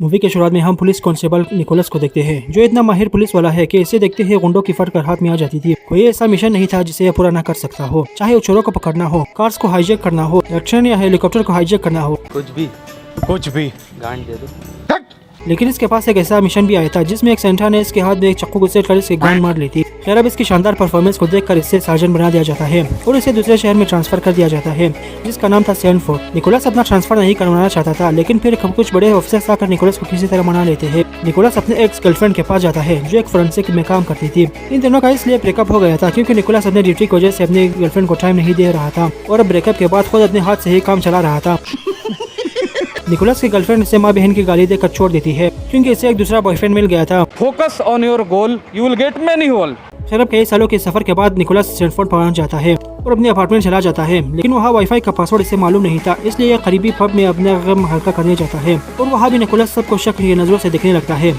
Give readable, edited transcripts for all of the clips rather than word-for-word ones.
Movie के शुरुआत में हम पुलिस कांस्टेबल निकोलस को देखते हैं, जो इतना माहिर पुलिस वाला है कि इसे देखते ही गुंडों की फट कर हाथ में आ जाती थी। कोई ऐसा मिशन नहीं था जिसे यह पूरा न कर सकता हो, चाहे वो चोरों को पकड़ना हो, कार्स को हाईजैक करना हो, ट्रेन या हेलीकॉप्टर को हाईजैक करना हो, कुछ भी गांड दे दो। लेकिन इसके पास एक ऐसा मिशन भी आया था जिसमें एक सेंटा ने इसके हाथ में एक चक्कू घुसेड़ कर इसकी गांड मार ली थी। खैर अब इसकी शानदार परफॉर्मेंस को देखकर इसे सार्जेंट बना दिया जाता है और इसे दूसरे शहर में ट्रांसफर कर दिया जाता है जिसका नाम था सैंडफोर्ड। निकोलस अपना ट्रांसफर नहीं करवाना चाहता था, लेकिन फिर कुछ बड़े ऑफिसर्स आकर निकोलस को किसी तरह मना लेते हैं। निकोलस अपने एक्स गर्लफ्रेंड के पास जाता है जो एक फोरेंसिक में काम करती थी। इन दोनों का इसलिए ब्रेकअप हो गया था क्योंकि निकोलस अपने ड्यूटी की वजह से अपनी गर्लफ्रेंड को टाइम नहीं दे रहा था और अब ब्रेकअप के बाद खुद अपने हाथ से ही काम चला रहा था। निकोलस की गर्लफ्रेंड इसे माँ बहन की गाली देकर छोड़ देती है क्योंकि इसे एक दूसरा बॉयफ्रेंड मिल गया था। Focus on your goal, you will get many hole. फिर अब कई सालों के सफर के बाद निकोलस सैंडफोर्ड पहुंच जाता है और अपने अपार्टमेंट चला जाता है, लेकिन वहाँ वाईफाई का पासवर्ड इसे मालूम नहीं था, इसलिए यह करीबी पब में अपना गम हल्का करने जाता है और वहाँ भी निकोलस सबको शक की नजरों से देखने लगता है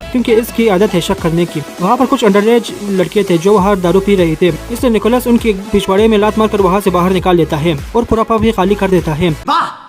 क्योंकि इसकी आदत है शक करने की। वहाँ पर कुछ अंडरएज लड़के थे जो वहाँ दारू पी रहे थे, इसलिए निकोलस उनके पिछवाड़े में लात मारकर वहाँ से बाहर निकाल देता है और पूरा पब ही खाली कर देता है।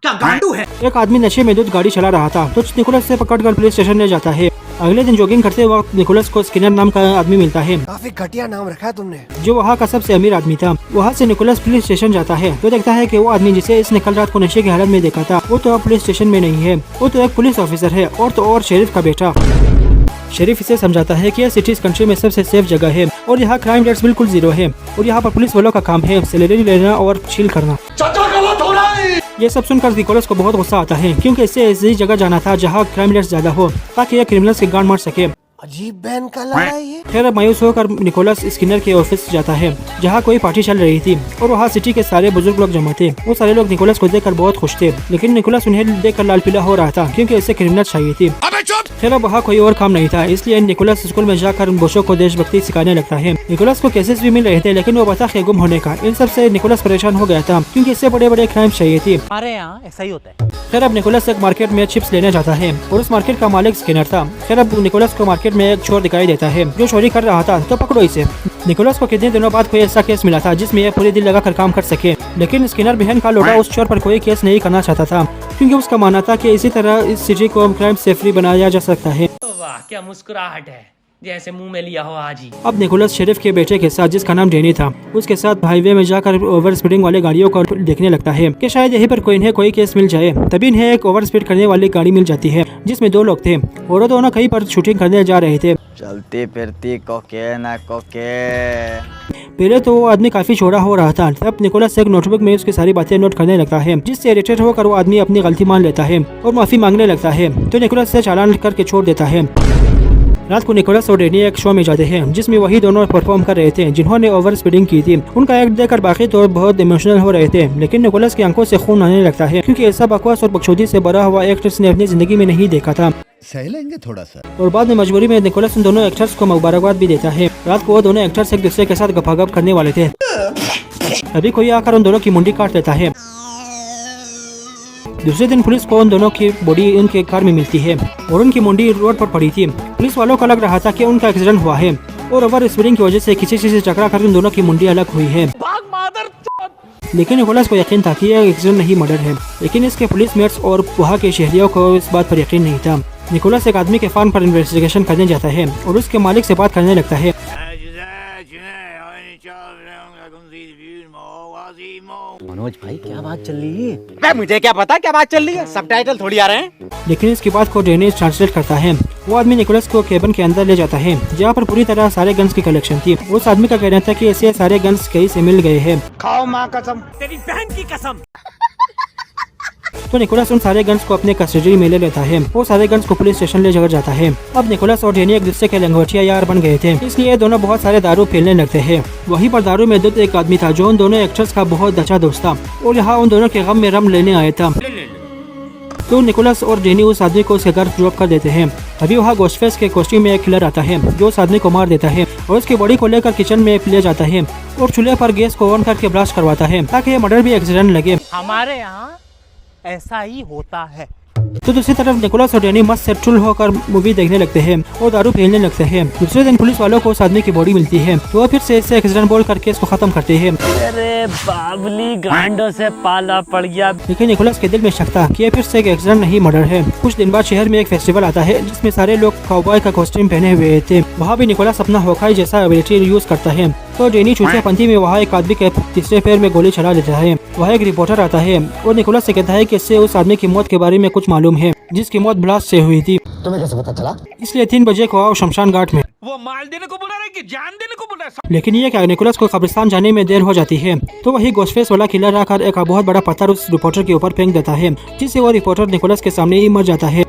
क्या गांडू है। एक आदमी नशे में दूध गाड़ी चला रहा था तो निकोलस से पकड़कर पुलिस स्टेशन ले जाता है। अगले दिन जॉगिंग करते वक्त निकोलस को स्किनर नाम का आदमी मिलता है। काफी घटिया नाम रखा है तुमने। जो वहाँ का सबसे अमीर आदमी था। वहाँ से निकोलस पुलिस स्टेशन जाता है तो देखता है कि वो आदमी जिसे इसने कल रात को नशे की हालत में देखा था वो तो अब पुलिस स्टेशन में नहीं है, वो तो एक पुलिस ऑफिसर है और तो और शेरिफ का बेटा। शेरिफ इसे समझाता है कि यह सिटी इस कंट्री में सबसे सेफ जगह है और यहाँ क्राइम रेट्स बिल्कुल जीरो है और यहाँ पर पुलिस वालों का काम है सैलरी लेना और चिल करना। ये सब सुनकर निकोलस को बहुत गुस्सा आता है क्योंकि इससे ऐसी जगह जाना था जहाँ क्राइम रेट्स ज्यादा हो ताकि यह क्रिमिनल्स की गांड मार सके। अजीब बहन का लड़ा है ये। खैर मायूस होकर निकोलस स्किनर के ऑफिस जाता है जहाँ कोई पार्टी चल रही थी और वहाँ सिटी के सारे बुजुर्ग लोग जमा थे। वो सारे लोग निकोलस को देखकर बहुत खुश थे, लेकिन निकोलस उन्हें देखकर लाल पीला हो रहा था क्योंकि इसे क्रिमिनल चाहिए थी। खैर अब वहाँ कोई और काम नहीं था, इसलिए निकोलस स्कूल में जाकर बच्चों को देशभक्ति सिखाने लगता है। निकोलस को केसेस भी मिल रहे थे, लेकिन वो बता के गुम होने का इन सब से निकोलस परेशान हो गया था क्योंकि इससे बड़े बड़े क्राइम चाहिए थी। हमारे यहाँ ऐसा ही होता है। खैर अब निकोलस एक मार्केट में चिप्स लेने जाता है और उस मार्केट का मालिक स्किनर था। खैर अब निकोलस को मार्केट में एक चोर दिखाई देता है जो चोरी कर रहा था, तो पकड़ो इसे। निकोलस को कितने दिनों बाद कोई ऐसा केस मिला था जिसमें यह पूरे दिल लगाकर काम कर सके, लेकिन स्किनर बहन का लोटा उस चोर पर कोई केस नहीं करना चाहता था क्योंकि उसका मानना था कि इसी तरह इस सिटी को क्राइम से फ्री बनाया जा सकता है। वाह क्या मुस्कुराहट है, जैसे मुंह में लिया हो आज ही। अब निकोलस शेरिफ के बेटे के साथ, जिसका नाम डेनी था, उसके साथ हाईवे में जाकर ओवर स्पीडिंग वाले गाड़ियों को देखने लगता है कि शायद यहीं पर इन्हें कोई केस मिल जाए। तभी इन्हें एक ओवर स्पीड करने वाली गाड़ी मिल जाती है जिसमें दो लोग थे और वो दोनों कहीं पर शूटिंग करने जा रहे थे। चलती फिरती कोके ना कोके। पहले तो वो आदमी काफी छोटा हो रहा था, तब निकोलस एक नोटबुक में उसकी सारी बातें नोट करने लगता है, जिससे इरिटेट होकर वो आदमी अपनी गलती मान लेता है और माफी मांगने लगता है तो निकोलस से चालान करके छोड़ देता है। रात को निकोलस और डेनी एक शो में जाते हैं जिसमें वही दोनों परफॉर्म कर रहे थे जिन्होंने ओवर स्पीडिंग की थी। उनका एक्ट देखकर बाकी तो बहुत इमोशनल हो रहे थे, लेकिन निकोलस की आंखों से खून आने लगता है क्योंकि ऐसा बकवास और बकचोदी से भरा हुआ एक्ट उसने अपनी जिंदगी में नहीं देखा था। सह लेंगे थोड़ा सा। और बाद में मजबूरी में निकोलस उन दोनों एक्टर्स को मुबारकबाद भी देता है। रात को वो दोनों एक्टर्स एक दूसरे के साथ गपागप करने वाले थे, अभी कोई आकर उन दोनों की मुंडी काट लेता है। दूसरे दिन पुलिस को उन दोनों की बॉडी उनके कार में मिलती है और उनकी मुंडी रोड पर पड़ी थी। पुलिस वालों को लग रहा था कि उनका एक्सीडेंट हुआ है और ओवर स्पीडिंग की वजह से किसी चीज से टकरा कर उन दोनों की मुंडी अलग हुई है। लेकिन निकोलस को यकीन था कि यह एक्सीडेंट नहीं मर्डर है, लेकिन इसके पुलिस मेट्स और वहाँ के शहरियों को इस बात पर यकीन नहीं था। निकोलस एक आदमी के फार्म पर इन्वेस्टिगेशन करने जाता है और उसके मालिक से बात करने लगता है। मनोज भाई क्या बात चल रही है? मुझे क्या पता क्या बात चल रही है, सबटाइटल थोड़ी आ रहे हैं। लेकिन इसकी बात को डेनी ट्रांसलेट करता है। वो आदमी निकोलस को केबिन के अंदर ले जाता है जहाँ पर पूरी तरह सारे गन्स की कलेक्शन थी। उस आदमी का कहना था कि ऐसे सारे गन्स कहीं से मिल गए हैं। खाओ माँ कसम, तेरी बहन की कसम। तो निकोलस उन सारे गन्स को अपने कस्टडी में ले लेता है। वो सारे गन्स को पुलिस स्टेशन ले जाकर जाता है। अब निकोलस और डेनी एक दूसरे के लंगोटिया यार बन गए थे, इसलिए दोनों बहुत सारे दारू पीने लगते हैं। वहीं पर दारू में दूध एक आदमी था जो उन दोनों एक्टर्स का बहुत अच्छा दोस्त था और यहाँ उन दोनों के गम में रम लेने आया था। तो निकोलस और डेनी उस आदमी को उसके घर ड्रॉप कर देते हैं। तभी वहाँ गोस्टफेस के कॉस्ट्यूम में एक किलर आता है जो उस आदमी को मार देता है और उसकी बॉडी को लेकर किचन में ले जाता है और चूल्हे पर गैस को ऑन करके ब्लास्ट करवाता है ताकि ये मर्डर भी एक्सीडेंट लगे। हमारे यहाँ ऐसा ही होता है। तो दूसरी तरफ निकोलस और डैनी मस्त से टुल होकर मूवी देखने लगते हैं और दारू पीने लगते हैं। दूसरे दिन पुलिस वालों को उस आदमी की बॉडी मिलती है, तो वो फिर से इससे एक्सीडेंट बोल करके इसको खत्म करते हैं। अरे बाबली गांडों से पाला पड़ गया। लेकिन निकोलस के दिल में शक था कि ये फिर से एक एक्सीडेंट नहीं मर्डर है। कुछ दिन बाद शहर में एक फेस्टिवल आता है जिसमें सारे लोग काउबॉय का कॉस्ट्यूम पहने हुए थे। वहाँ भी निकोलस अपना होकाई जैसा एबिलिटी यूज करता है। तो डैनी चूतियापंथी में वहाँ एक आदमी के तीसरे पैर में गोली चला देता है। वह एक रिपोर्टर आता है और निकोलस से कहता है कि इससे उस आदमी की मौत के बारे में कुछ मालूम है जिसकी मौत ब्लास्ट से हुई थी। तुम्हें कैसे पता चला? इसलिए 3 बजे को आओ शमशान घाट में। वो माल देने को बोला रहा है कि जान देने को बोला है? लेकिन ये क्या, निकोलस को कब्रिस्तान जाने में देर हो जाती है, तो वही गोस्टफेस वाला किलर आकर एक बहुत बड़ा पत्थर उस रिपोर्टर के ऊपर फेंक देता है, जिससे वो रिपोर्टर निकोलस के सामने ही मर जाता है।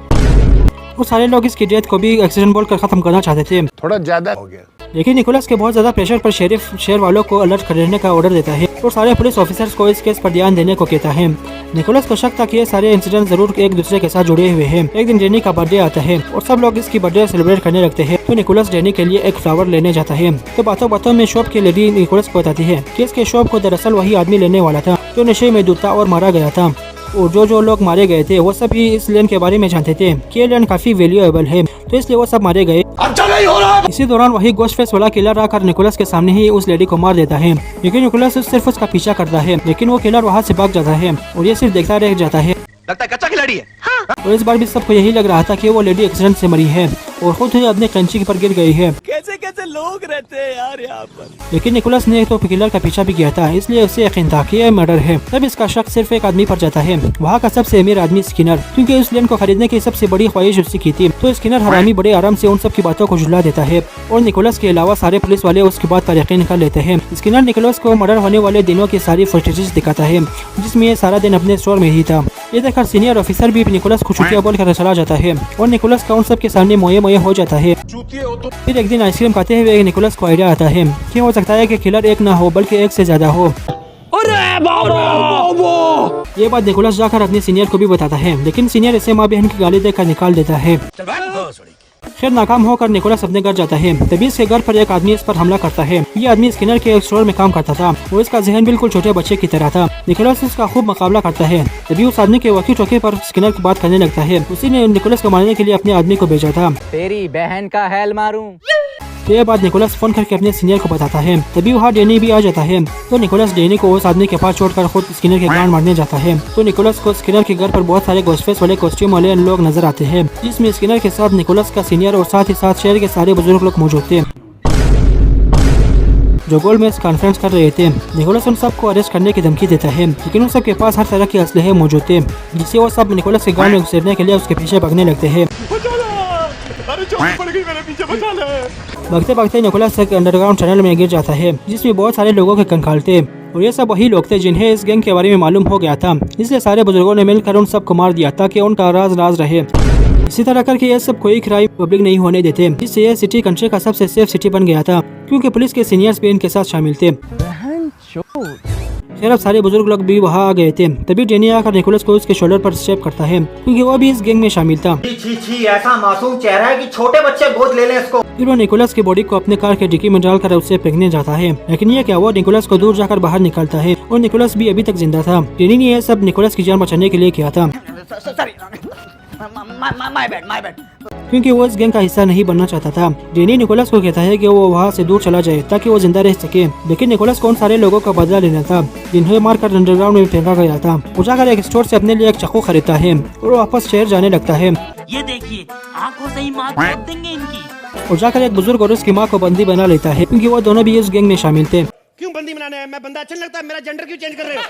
और सारे लोग इसकी डेथ को भी एक्सीडेंट बोलकर खत्म करना चाहते थे। थोड़ा ज्यादा हो गया। लेकिन निकोलस के बहुत ज्यादा प्रेशर पर शेरिफ शहर वालों को अलर्ट करने का ऑर्डर देता है और सारे पुलिस ऑफिसर्स को इस केस पर ध्यान देने को कहता है। निकोलस को शक था कि ये सारे इंसिडेंट जरूर एक दूसरे के साथ जुड़े हुए हैं। एक दिन डैनी का बर्थडे आता है और सब लोग इसकी बर्थडे सेलिब्रेट करने लगते हैं। तो निकोलस डैनी के लिए एक फ्लावर लेने जाता है। तो बातों बातों में शॉप की लेडी निकोलस को बताती है कि इसके शॉप को दरअसल वही आदमी लेने वाला था जो नशे में डूबता और मारा गया था। और जो लोग मारे गए थे वो सभी इस लैंड के बारे में जानते थे कि ये लैंड काफी वैल्यूएबल है, तो इसलिए वो सब मारे गए। अच्छा नहीं हो रहा। इसी दौरान वही गोस्टफेस वाला किलर आकर निकोलस के सामने ही उस लेडी को मार देता है। लेकिन निकोलस सिर्फ उसका पीछा करता है, लेकिन वो किलर वहाँ से भाग जाता है और ये सिर्फ देखता रह जाता है। लगता है कच्चा खिलाड़ी है। और इस बार भी सबको यही लग रहा था कि वो लेडी एक्सीडेंट से मरी है और खुद ही अपने कैंची पर गिर गई है। कैसे कैसे लोग रहते हैं यार यहाँ पर। लेकिन निकोलस ने तो किलर का पीछा भी किया था, इसलिए उसे यकीन था कि यह मर्डर है। तब इसका शक सिर्फ एक आदमी पर जाता है, वहाँ का सबसे अमीर आदमी स्किनर, क्योंकि उस लैंड को खरीदने की सबसे बड़ी ख्वाहिश उसकी की थी। तो स्किनर हरामी बड़े आराम से उन सब की बातों को झुला देता है और निकोलस के अलावा सारे पुलिस वाले उसकी बात पर यकीन कर लेते हैं। स्किनर निकोलस को मर्डर होने वाले दिनों की सारी फुटेजेस दिखाता है, जिसमें ये सारा दिन अपने स्टोर में ही था। ये देखकर सीनियर ऑफिसर भी निकोलस को छुट्टियां बोल कर चला जाता है और निकोलस का उन सब के सामने मोये मोये हो जाता है। फिर एक दिन आइसक्रीम खाते हुए निकोलस को आइडिया आता है कि हो सकता है कि किलर एक ना हो बल्कि एक से ज्यादा हो। ये बात निकोलस जाकर अपने सीनियर को भी बताता है, लेकिन सीनियर इसे माँ बहन की गाली देकर निकाल देता है। खैर नाकाम होकर निकोलस अपने घर जाता है। तभी इसके घर पर एक आदमी इस पर हमला करता है। ये आदमी स्किनर के एक स्टोर में काम करता था और इसका जहन बिल्कुल छोटे बच्चे की तरह था। निकोलस इसका खूब मुकाबला करता है। तभी उस आदमी के वकी टोकी पर स्किनर की बात करने लगता है। उसी ने निकोलस को मारने के लिए अपने आदमी को भेजा था। तेरी बहन का हेल मारूं। ये बात निकोलस फोन करके अपने सीनियर को बताता है। तभी वहाँ डैनी भी आ जाता है। तो निकोलस डैनी को उस आदमी के पास छोड़कर खुद स्किनर के गांड मारने जाता है। तो निकोलस को स्किनर के घर पर बहुत सारे गोस्टफेस वाले कॉस्ट्यूम वाले लोग नजर आते हैं, जिसमें स्किनर के साथ निकोलस का सीनियर और साथ ही साथ शहर के सारे बुजुर्ग लोग मौजूद थे जो गोल में कॉन्फ्रेंस कर रहे थे। निकोलस उन सबको अरेस्ट करने की धमकी देता है, लेकिन उन सब के पास हर तरह के असलहे मौजूद थे, जिससे वो सब निकोलस के गांव में घुसेरने के लिए उसके पीछे भागने लगते हैं। भागते भागते निकोलस एक अंडरग्राउंड टनल में गिर जाता है, जिसमें बहुत सारे लोगों के कंकाल थे और ये सब वही लोग थे जिन्हें इस गैंग के बारे में मालूम हो गया था। इसलिए सारे बुजुर्गों ने मिलकर उन सबको मार दिया ताकि उनका राज रहे। इसी तरह करके ये सब कोई क्राइम पब्लिक नहीं होने देते, जिससे ये सिटी कंट्री का सबसे सेफ सिटी बन गया था, क्योंकि पुलिस के सीनियर्स भी इनके साथ शामिल थे। खैर अब सारे बुजुर्ग लोग भी वहाँ आ गए थे। तभी डैनी आकर निकोलस को उसके शोल्डर पर स्टेप करता है, क्योंकि वो भी इस गैंग में शामिल था। ऐसा मासूम चेहरा है कि छोटे बच्चे गोद ले लें इसको। फिर वो निकोलस की बॉडी को अपने कार के डिक्की में डालकर उससे फेंकने जाता है, लेकिन ये क्या, वो निकोलस को दूर जाकर बाहर निकालता है और निकोलस भी अभी तक जिंदा था। डैनी ने यह सब निकोलस की जान बचाने के लिए किया था, क्योंकि वो इस गैंग का हिस्सा नहीं बनना चाहता था। डैनी निकोलस को कहता है कि वो वहाँ से दूर चला जाए ताकि वो जिंदा रह सके, लेकिन निकोलस को उन सारे लोगों का बदला लेना था जिन्हें मारकर अंडरग्राउंड में फेंका गया था। वो जाकर एक स्टोर से अपने लिए एक चाकू खरीदता है और वापस शहर जाने लगता है। ये देखिए आंखों से ही मार तोड़ देंगे इनकी। और जाकर एक बुजुर्ग और उसकी माँ को बंदी बना लेता है, क्योंकि वो दोनों भी इस गैंग में शामिल थे। क्यों बंदी बनाने हैं? मैं बंदा अच्छा लगता है? मेरा जेंडर क्यों चेंज कर रहे हो?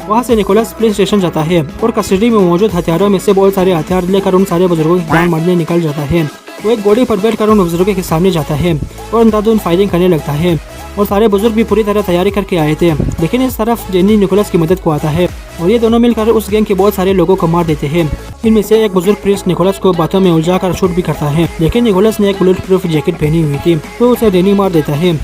वहाँ से निकोलस पुलिस स्टेशन जाता है और कस्टडी में मौजूद हथियारों में से बहुत सारे हथियार लेकर उन सारे बुजुर्गों की जान मारने निकल जाता है। वो एक घोड़े पर बैठकर उन बुजुर्गों के सामने जाता है और अंधाधुंध फायरिंग करने लगता है। और सारे बुजुर्ग भी पूरी तरह तैयारी करके आए थे, लेकिन इस तरफ डैनी निकोलस की मदद को आता है और ये दोनों मिलकर उस गैंग के बहुत सारे लोगों को मार देते हैं। इनमें से एक बुजुर्ग प्रिंस निकोलस को बातों में उलझाकर शूट भी करता है, लेकिन निकोलस ने एक बुलेट प्रूफ जैकेट पहनी हुई थी, तो उसे डैनी मार देता है।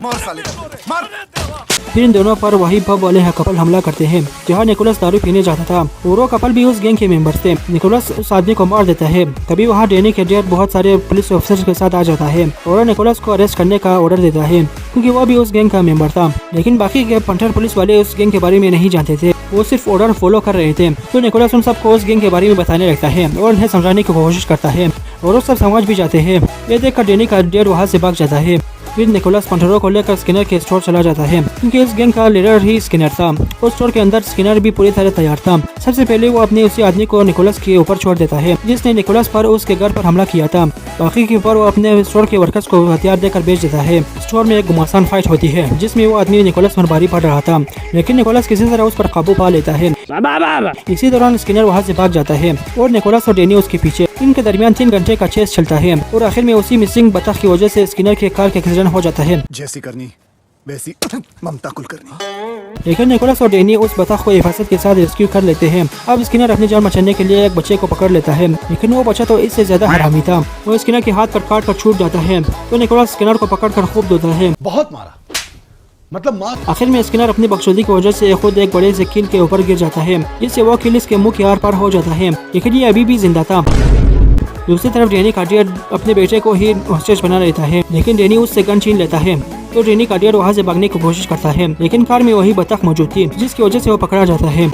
फिर इन दोनों पर वही पब वाले कपल हमला करते हैं जहाँ निकोलस दारू पीने जाता था और वो कपल भी उस गैंग के मेंबर्स थे। निकोलस उस आदमी को मार देता है। तभी वहाँ डैनी के डेड बहुत सारे पुलिस ऑफिसर्स के साथ आ जाता है और निकोलस को अरेस्ट करने का ऑर्डर देता है, क्योंकि वो भी उस गैंग का मेंबर था। लेकिन बाकी के पंटर पुलिस वाले उस गैंग के बारे में नहीं जानते थे। वो सिर्फ ऑर्डर फॉलो कर रहे थे। तो निकोलस उन सबको उस गैंग के बारे में बताने लगता है और उन्हें समझाने की कोशिश करता है और वो सब समझ भी जाते हैं। ये देखकर डेनी का डैड वहाँ से भाग जाता है। फिर निकोलस पंटरो को लेकर स्किनर के स्टोर चला जाता है क्योंकि इस गैंग का लीडर ही स्किनर था। उस स्टोर के अंदर स्किनर भी पूरी तरह तैयार था। सबसे पहले वो अपने उसी आदमी को निकोलस के ऊपर छोड़ देता है जिसने निकोलस पर उसके घर पर हमला किया था। बाकी के ऊपर वो अपने स्टोर के वर्कर्स को हथियार देकर बेच देता है। स्टोर में एक घमासान फाइट होती है जिसमें वो आदमी निकोलस पर भारी पड़ रहा था, लेकिन निकोलस किसी तरह उस पर काबू पा लेता है। इसी दौरान स्किनर वहाँ से भाग जाता है और निकोलस और डेनी उसके पीछे। इनके दरमियान 3 घंटे का चेस चलता है और आखिर में उसी मिसिंग बतख की वजह से स्किनर के कार के एक्सीडेंट हो जाता है। जैसी करनी वैसी ममता कुलकर्णी। लेकिन निकोलस और डेनी उस बतख को हिफाजत के साथ रेस्क्यू कर लेते हैं। अब स्किनर अपनी जान बचाने के लिए एक बच्चे को पकड़ लेता है, लेकिन वो बच्चा तो इससे ज्यादा हरामी था। वो स्किनर के हाथ पर काट कर छूट जाता है तो निकोलस स्किनर को पकड़कर खूब धोता है। बहुत मारा, मतलब मार। आखिर में स्किनर अपनी बकचोदी की वजह से खुद एक बड़े से कील के ऊपर गिर जाता है जिससे वो कील इसके मुंह के आर पार हो जाता है, लेकिन ये अभी भी जिंदा था। दूसरी तरफ डेनी कार्डियर अपने बेटे को ही हॉस्टेज बना लेता है, लेकिन डेनी उससे गन छीन लेता है। तो डेनी कार्डियर वहाँ से भागने की कोशिश करता है, लेकिन कार में वही बतख मौजूद थी जिसकी वजह से वो पकड़ा जाता है।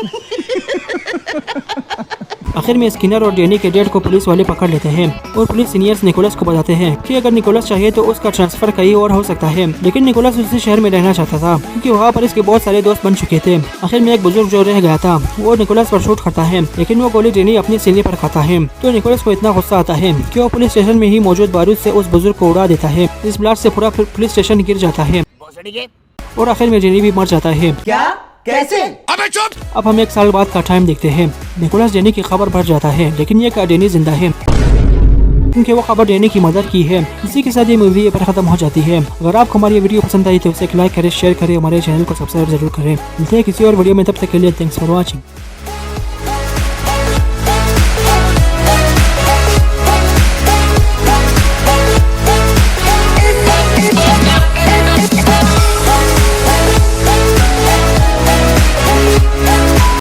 आखिर में स्किनर और डेनी के डैड को पुलिस वाले पकड़ लेते हैं और पुलिस सीनियर्स निकोलस को बताते हैं कि अगर निकोलस चाहे तो उसका ट्रांसफर कहीं और हो सकता है, लेकिन निकोलस उसी शहर में रहना चाहता था क्योंकि वहाँ पर इसके बहुत सारे दोस्त बन चुके थे। आखिर में एक बुजुर्ग जो रह गया था वो निकोलस पर शूट करता है, लेकिन वो गोली डेनी अपने सीने पर खाता है। तो निकोलस को इतना गुस्सा आता है कि वो पुलिस स्टेशन में ही मौजूद बारूद से उस बुजुर्ग को उड़ा देता है। इस ब्लास्ट से पूरा पुलिस स्टेशन गिर जाता है और आखिर में डेनी भी मर जाता है। क्या? कैसे? अब हम 1 साल बाद का टाइम देखते हैं। निकोलस डेनी की खबर बढ़ जाता है, लेकिन ये का डेनी जिंदा है क्योंकि वो खबर डेनी की मदद की है। इसी के साथ ये मूवी पर खत्म हो जाती है। अगर आपको हमारी वीडियो पसंद आई तो उसे लाइक करें, शेयर करें, हमारे चैनल को सब्सक्राइब जरूर करें। मिलते हैं किसी और वीडियो में, तब तक के लिए थैंक्स फॉर वॉचिंग।